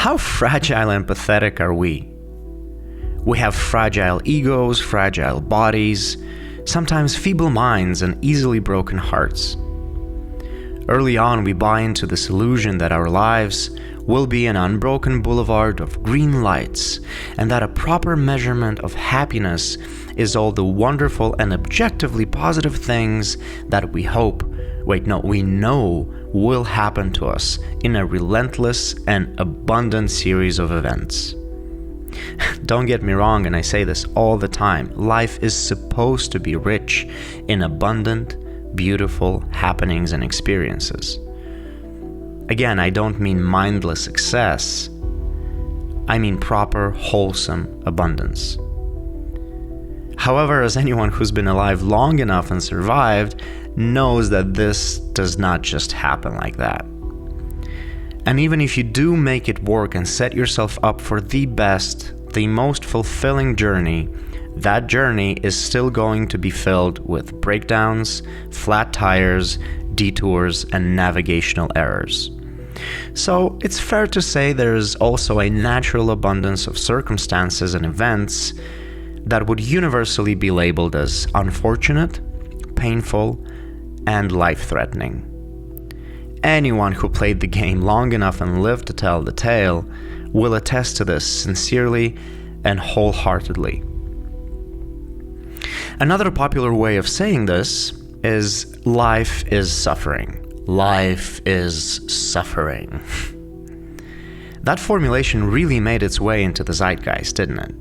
How fragile and pathetic are we? We have fragile egos, fragile bodies, sometimes feeble minds, and easily broken hearts. Early on, we buy into this illusion that our lives will be an unbroken boulevard of green lights, and that a proper measurement of happiness is all the wonderful and objectively positive things that we know will happen to us in a relentless and abundant series of events. Don't get me wrong, and I say this all the time, life is supposed to be rich in abundant, beautiful happenings and experiences. Again, I don't mean mindless excess. I mean proper, wholesome abundance. However, as anyone who's been alive long enough and survived knows that this does not just happen like that. And even if you do make it work and set yourself up for the best, the most fulfilling journey, that journey is still going to be filled with breakdowns, flat tires, detours, and navigational errors. So it's fair to say there is also a natural abundance of circumstances and events that would universally be labeled as unfortunate, painful, and life-threatening. Anyone who played the game long enough and lived to tell the tale will attest to this sincerely and wholeheartedly. Another popular way of saying this is life is suffering. Life is suffering. That formulation really made its way into the zeitgeist, didn't it?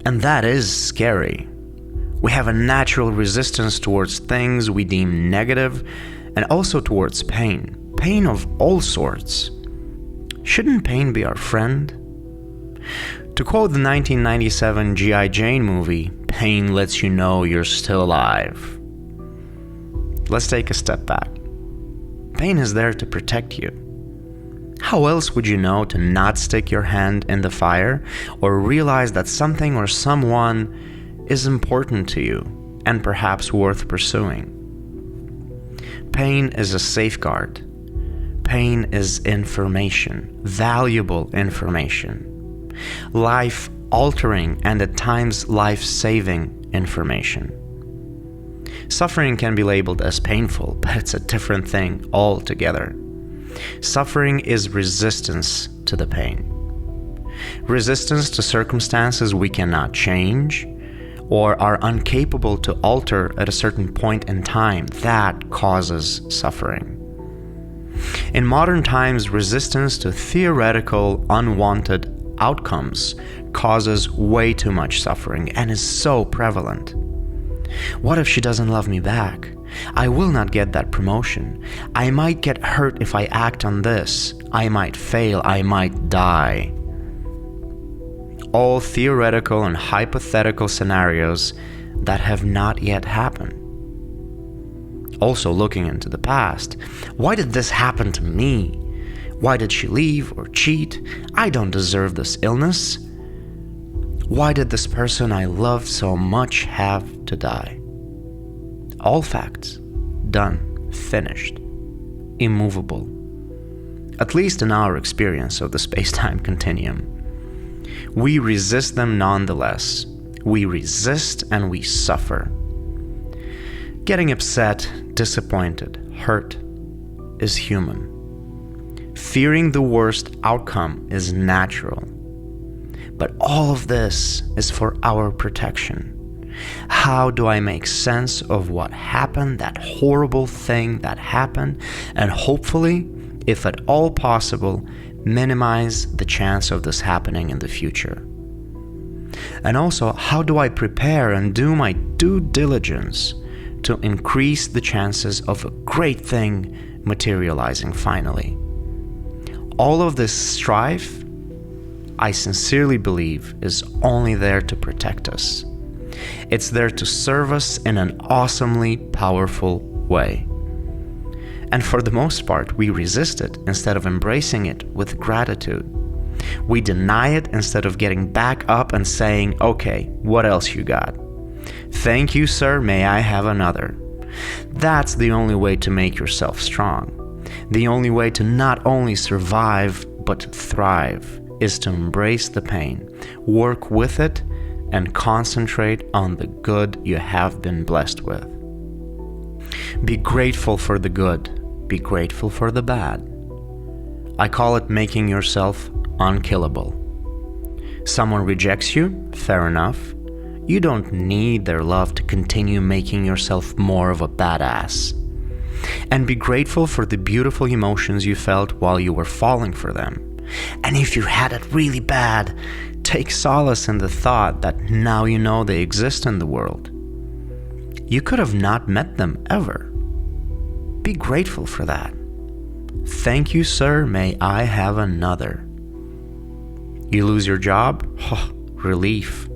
And that is scary. We have a natural resistance towards things we deem negative and also towards pain. Pain of all sorts. Shouldn't pain be our friend? To quote the 1997 G.I. Jane movie, pain lets you know you're still alive. Let's take a step back. Pain is there to protect you. How else would you know to not stick your hand in the fire or realize that something or someone is important to you and perhaps worth pursuing? Pain is a safeguard. Pain is information, valuable information, life-altering and at times life-saving information. Suffering can be labeled as painful, but it's a different thing altogether. Suffering is resistance to the pain. Resistance to circumstances we cannot change or are incapable to alter at a certain point in time. That causes suffering. In modern times, resistance to theoretical, unwanted outcomes causes way too much suffering and is so prevalent. What if she doesn't love me back? I will not get that promotion. I might get hurt if I act on this. I might fail. I might die. All theoretical and hypothetical scenarios that have not yet happened. Also looking into the past, why did this happen to me? Why did she leave or cheat? I don't deserve this illness. Why did this person I loved so much have to die? All facts. Done. Finished. Immovable. At least in our experience of the space-time continuum. We resist them nonetheless. We resist and we suffer. Getting upset, disappointed, hurt is human. Fearing the worst outcome is natural. But all of this is for our protection. How do I make sense of what happened, that horrible thing that happened, and hopefully, if at all possible, minimize the chance of this happening in the future? And also, how do I prepare and do my due diligence to increase the chances of a great thing materializing finally? All of this strife, I sincerely believe, is only there to protect us. It's there to serve us in an awesomely powerful way. And for the most part, we resist it instead of embracing it with gratitude. We deny it instead of getting back up and saying, okay, what else you got? Thank you, sir, may I have another? That's the only way to make yourself strong. The only way to not only survive, but thrive is to embrace the pain, work with it, and concentrate on the good you have been blessed with. Be grateful for the good. Be grateful for the bad. I call it making yourself unkillable. Someone rejects you? Fair enough. You don't need their love to continue making yourself more of a badass. And be grateful for the beautiful emotions you felt while you were falling for them. And if you had it really bad, take solace in the thought that now you know they exist in the world. You could have not met them ever. Be grateful for that. Thank you, sir, may I have another. You lose your job? Oh, relief.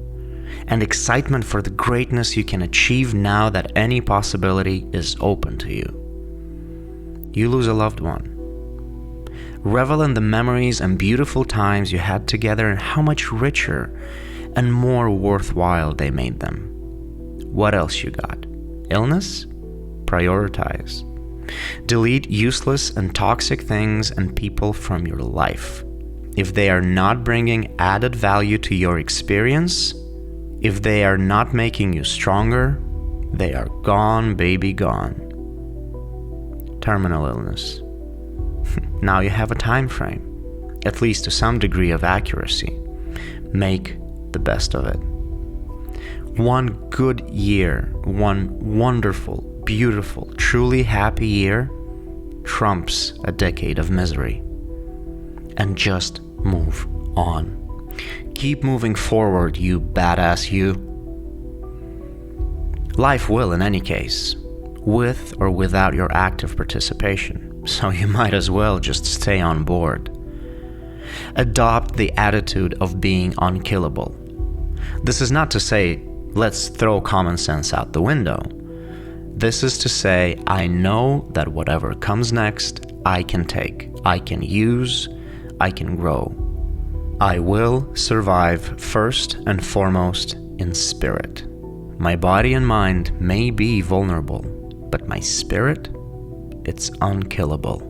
And excitement for the greatness you can achieve now that any possibility is open to you. You lose a loved one. Revel in the memories and beautiful times you had together and how much richer and more worthwhile they made them. What else you got? Illness? Prioritize. Delete useless and toxic things and people from your life. If they are not bringing added value to your experience, if they are not making you stronger, they are gone, baby, gone. Terminal illness. Now you have a time frame, at least to some degree of accuracy. Make the best of it. One good year, one wonderful, beautiful, truly happy year trumps a decade of misery. And just move on. Keep moving forward, you badass you. Life will, in any case, with or without your active participation. So you might as well just stay on board. Adopt the attitude of being unkillable. This is not to say, let's throw common sense out the window. This is to say, I know that whatever comes next, I can take, I can use, I can grow. I will survive first and foremost in spirit. My body and mind may be vulnerable, but my spirit, it's unkillable.